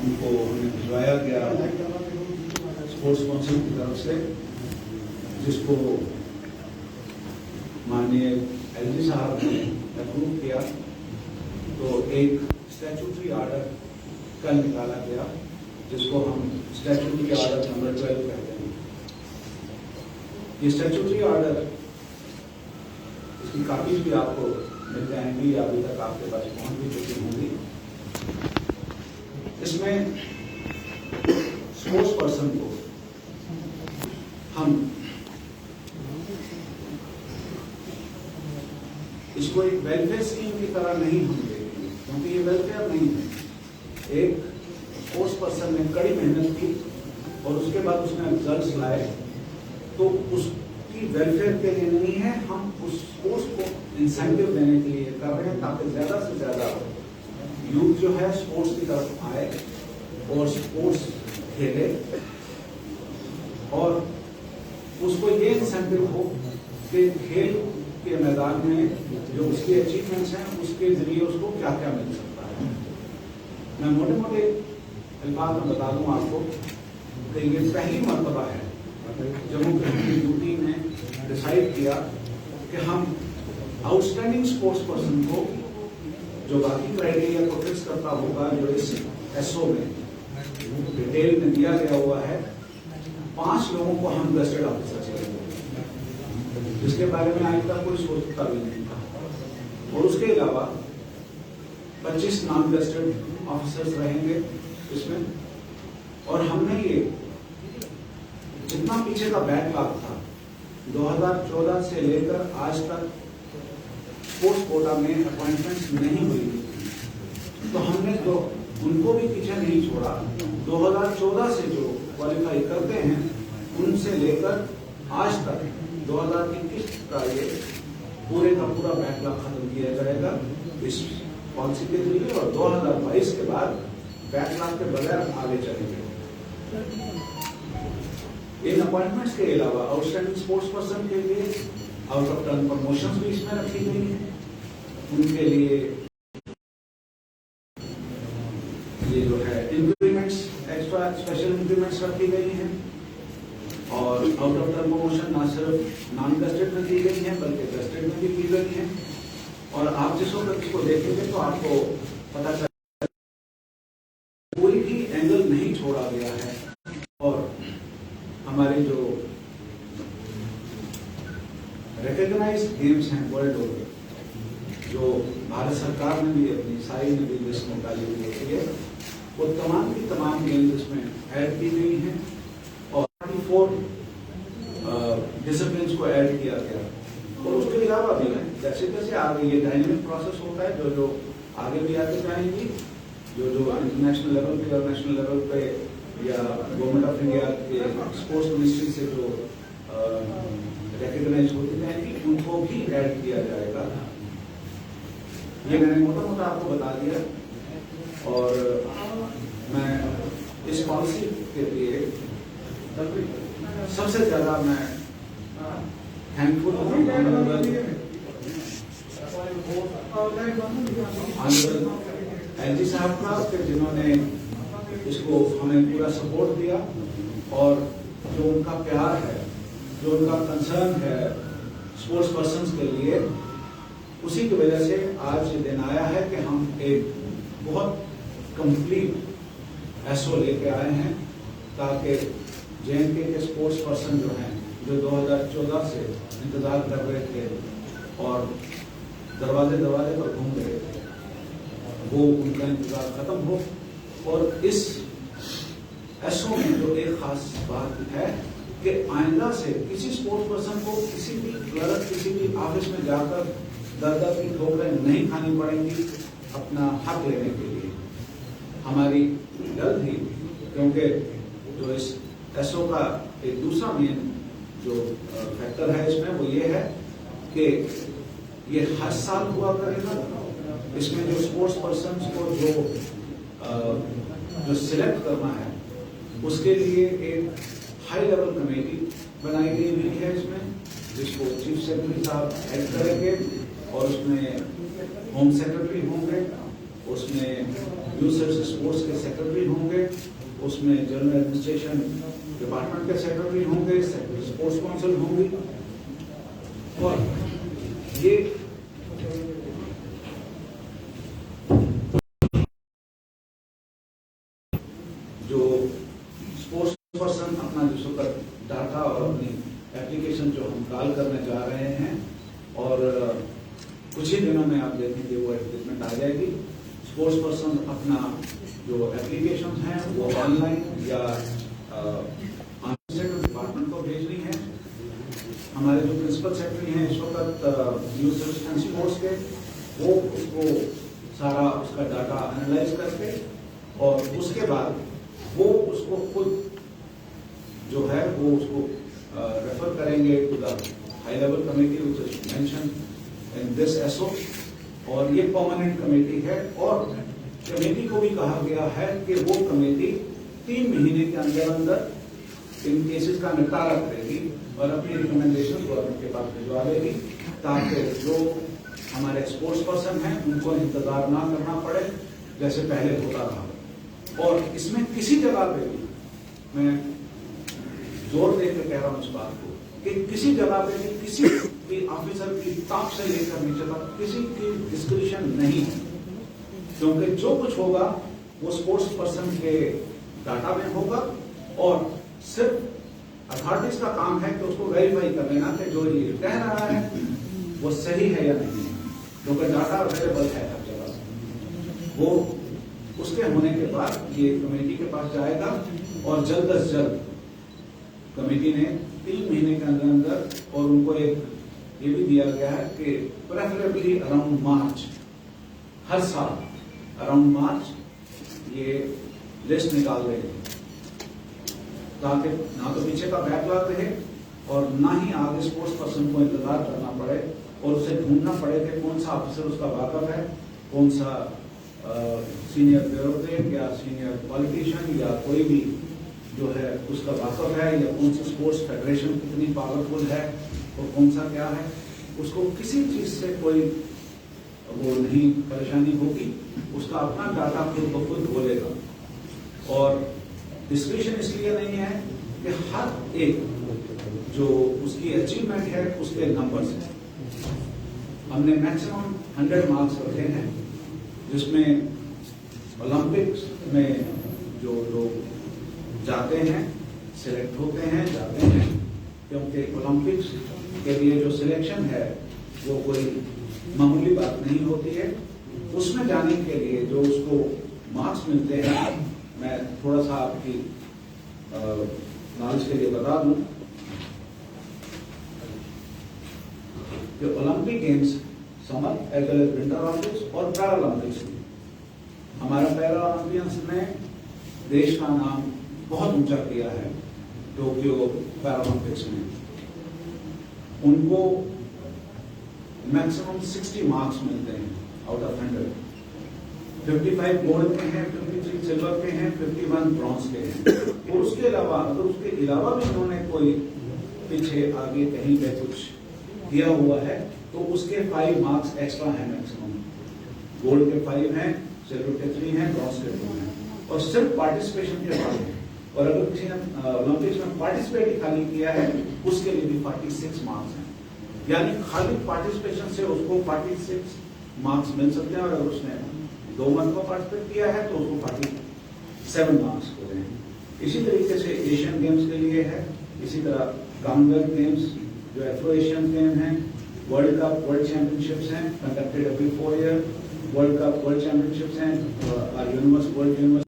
उनको हमें भिजवाया गया स्पोर्ट्स काउंसिल की तरफ से, जिसको माननीय एलजी साहब ने अप्रूव किया। तो एक स्टैट्यूटरी आर्डर कल निकाला गया, जिसको हम स्टैट्यूटरी आर्डर नंबर 12 कहते हैं। ये स्टैट्यूटरी आर्डर, इसकी कापीज भी आपको मिल जाएंगी या अभी तक आपके पास पहुंच भी चुकी होंगी। इसमें स्पोर्ट्स पर्सन को हम इसको एक वेलफेयर स्कीम की तरह नहीं हम देखेंगे, क्योंकि ये वेलफेयर नहीं है। एक स्पोर्ट्स पर्सन ने कड़ी मेहनत की और उसके बाद उसने रिजल्ट्स लाए, तो उसकी वेलफेयर के लिए नहीं है, हम उस स्पोर्ट्स को इंसेंटिव देने के लिए कर रहे हैं, ताकि ज्यादा से ज्यादा यूथ जो है स्पोर्ट्स की तरफ आए और स्पोर्ट्स खेले, और उसको ये इंसेंटिव हो कि खेल के मैदान में जो उसकी अचीवमेंट्स हैं उसके जरिए उसको क्या क्या मिल सकता है। मैं मोटे मोटे अल्फाज में बता दूं आपको कि ये पहली मर्तबा है जम्मू कश्मीर यूटी ने डिसाइड किया कि हम आउटस्टैंडिंग स्पोर्ट्स पर्सन को, जो बाकी क्राइटेरिया को फिक्स करता होगा, जो इस एसओ में डिटेल में दिया गया हुआ है, 5 लोगों को हम गजेटेड ऑफिसर करेंगे, जिसके बारे में आज तक कोई सोचता भी नहीं था। और उसके अलावा 25 नॉन गजेटेड ऑफिसर्स रहेंगे इसमें। और हमने ये जितना पीछे का बैकलॉग था 2014 से लेकर आज तक स्पोर्ट्स कोटा में अपॉइंटमेंट्स नहीं हुई, तो हमने तो उनको भी पीछे नहीं छोड़ा। 2014 से जो क्वालिफाई करते हैं उनसे लेकर आज तक 2021 का ये पूरे का पूरा बैकलॉग खत्म किया जाएगा इस पॉलिसी के जरिए, और 2022 के बाद बैकलॉग के बगैर आगे चलेंगे। इन अपॉइंटमेंट्स के अलावा आउटस्टैंडिंग स्पोर्ट्स पर्सन के लिए आउट ऑफ टर्न प्रमोशंस भी इसमें रखी गई है। उनके लिए ये जो है इंक्रीमेंट्स, एक्स्ट्रा स्पेशल इंक्रीमेंट्स रखी गई हैं, और आउट ऑफ टर्न प्रमोशन ना सिर्फ नॉन गजेटेड में दी गई है बल्कि गजेटेड में भी की गई है। और आप जिस वक्त इसको देखेंगे तो आपको पता चलेगा कोई भी एंगल नहीं छोड़ा गया है। और हमारे जो रिकॉग्नाइज्ड गेम्स हैं वर्ल्ड ओवर, जो भारत सरकार ने भी अपनी सारी ने भी लिस्ट निकाली हुई होती है, वो तमाम की तमाम गेम्स इसमें ऐड की गई हैं, और 44 डिसिप्लिन्स को ऐड किया गया। और उसके अलावा भी जैसे जैसे आगे ये डायनेमिक प्रोसेस होता है, जो जो आगे भी आते जाएंगी, जो जो इंटरनेशनल लेवल पे और नेशनल लेवल पे या गवर्नमेंट ऑफ इंडिया के स्पोर्ट्स मिनिस्ट्री से जो रिकॉग्नाइज होती जाएंगी, उनको भी ऐड किया जाएगा। ये मैंने मोटा मोटा आपको बता दिया। और मैं इस पॉलिसी के लिए सबसे ज्यादा मैं थैंकफुल हूँ एलजी साहब का, जिन्होंने इसको हमें पूरा सपोर्ट दिया, और जो उनका प्यार है, जो उनका कंसर्न है स्पोर्ट्स पर्सन्स के लिए, उसी की वजह से आज ये दिन आया है कि हम एक बहुत कंप्लीट एसओ लेके आए हैं, ताकि जेएनके के स्पोर्ट्स पर्सन जो हैं, जो 2014 से इंतजार कर रहे थे और दरवाजे दरवाजे पर घूम रहे थे, वो उनका इंतजार खत्म हो। और इस एसओ में जो एक खास बात है कि आइंदा से किसी स्पोर्ट्स पर्सन को किसी भी गलत किसी भी ऑफिस में जाकर दर की ठोकरें नहीं खानी पड़ेंगी अपना हक लेने के लिए। हमारी जल्द ही, क्योंकि जो इस एसओ का एक दूसरा मेन जो फैक्टर है इसमें, वो ये है कि ये हर साल हुआ करेगा। इसमें जो स्पोर्ट्स पर्सन को जो सिलेक्ट करना है, उसके लिए एक हाई लेवल कमेटी बनाई गई हुई है इसमें, जिसको चीफ सेक्रेटरी साहब हेड करेंगे, और उसमें होम सेक्रेटरी होंगे, उसमें यूथ सर्विस स्पोर्ट्स के सेक्रेटरी होंगे, उसमें जनरल एडमिनिस्ट्रेशन डिपार्टमेंट के सेक्रेटरी होंगे, स्पोर्ट्स काउंसिल होंगी, और ये जो स्पोर्ट्स पर्सन अपना जो डाटा और अपनी एप्लीकेशन जो हम कॉल करने जा रहे हैं, और कुछ ही दिनों में आप देखेंगे वो एडवर्टाइजमेंट आ जाएगी। स्पोर्ट्स पर्सन अपना जो एप्लीकेशन है वो ऑनलाइन या डिपार्टमेंट को भेजनी है। हमारे जो प्रिंसिपल सेक्रेटरी हैं इस वक्त यूथ सर्विस एंड स्पोर्ट्स के, वो उसको सारा उसका डाटा एनालाइज करके और उसके बाद वो उसको खुद जो है वो उसको रेफर करेंगे to the high level committee which is mention in this SO, और ये परमानेंट कमेटी है। और कमेटी को भी कहा गया है कि वो कमेटी 3 महीने के अंदर अंदर इन केसेस का निपटारा करेगी और अपनी रिकमेंडेशन गवर्नमेंट के पास भिजवा देगी, ताकि जो हमारे स्पोर्ट्स पर्सन हैं उनको इंतजार ना करना पड़े जैसे पहले होता रहा। और इसमें किसी जगह पे भी मैं जोर देकर कह रहा हूं इस बात को कि किसी जगह पे भी किसी भी ऑफिसर की टॉप से लेकर नीचे तक किसी की डिस्क्रिप्शन नहीं है, क्योंकि जो कुछ होगा वो स्पोर्ट्स पर्सन के डाटा में होगा, और सिर्फ अथॉरिटीज का काम है कि उसको वेरीफाई कर लेना कि जो ये कह रहा है वो सही है या नहीं, क्योंकि डाटा अवेलेबल है हर जगह। वो उसके होने के बाद ये कमेटी के पास जाएगा, और जल्द से जल्द कमेटी ने 3 महीने के अंदर अंदर, और उनको एक ये भी दिया गया है कि प्रेफरेबली अराउंड मार्च, हर साल अराउंड मार्च ये लिस्ट निकाल देंगे, ताकि ना तो पीछे का बैकलॉग रहे और ना ही आगे स्पोर्ट्स पर्सन को इंतजार करना पड़े और उसे ढूंढना पड़े कि कौन सा ऑफिसर उसका वाकफ है, कौन सा सीनियर ब्यूरोक्रेट या सीनियर पॉलिटिशियन या कोई भी जो है उसका वाकफ है, या कौन सा स्पोर्ट्स फेडरेशन कितनी पावरफुल है और कौन सा क्या है। उसको किसी चीज से कोई वो नहीं परेशानी होगी, उसका अपना डाटा खुद ब खुद बोलेगा। और डिस्क्रिप्शन इसलिए नहीं है कि हर एक जो उसकी अचीवमेंट है उसके नंबर्स हैं। हमने मैक्सिमम 100 मार्क्स रखे हैं, जिसमें ओलंपिक्स में जो लोग जाते हैं, सिलेक्ट होते हैं, जाते हैं, क्योंकि ओलंपिक्स के लिए जो सिलेक्शन है वो कोई मामूली बात नहीं होती है। उसमें जाने के लिए जो उसको मार्क्स मिलते हैं, मैं थोड़ा सा आपकी नॉलेज के लिए बता दूं कि Olympic games summer as well as winter Olympics और पैरा ओलंपिक्स में हमारा पैरा ओलंपियंस ने देश का नाम बहुत ऊंचा किया है। टोक्यो पैरा ओलंपिक्स में उनको मैक्सिमम 60 मार्क्स मिलते हैं आउट ऑफ 100। 55 गोल्ड के हैं, 53 सिल्वर के हैं, 51 ब्रॉन्ज के हैं। और उसके अलावा अगर उसके अलावा भी उन्होंने कोई पीछे आगे कहीं पे कुछ दिया हुआ है तो उसके 5 मार्क्स एक्स्ट्रा है मैक्सिमम। गोल्ड के 5 हैं, सिल्वर के 3 हैं, ब्रॉन्ज के 2 हैं, और सिर्फ पार्टिसिपेशन के बाद है। और अगर किसी ने ओलंपिक्स में पार्टिसिपेट ही खाली किया है उसके लिए भी 46 मार्क्स हैं। यानी खाली पार्टिसिपेशन से उसको 46 मार्क्स मिल सकते हैं, और अगर उसने 2 मंथ को पार्टिसिपेट किया है तो उसको 47 मार्क्स हो रहे हैं। इसी तरीके से एशियन गेम्स के लिए है, इसी तरह कॉमनवेल्थ गेम्स जो एफ्रो एशियन गेम है, वर्ल्ड कप, वर्ल्ड चैंपियनशिप्स हैं conducted every 4 year, world cup, world championships हैं, वर्ल्ड यूनिवर्स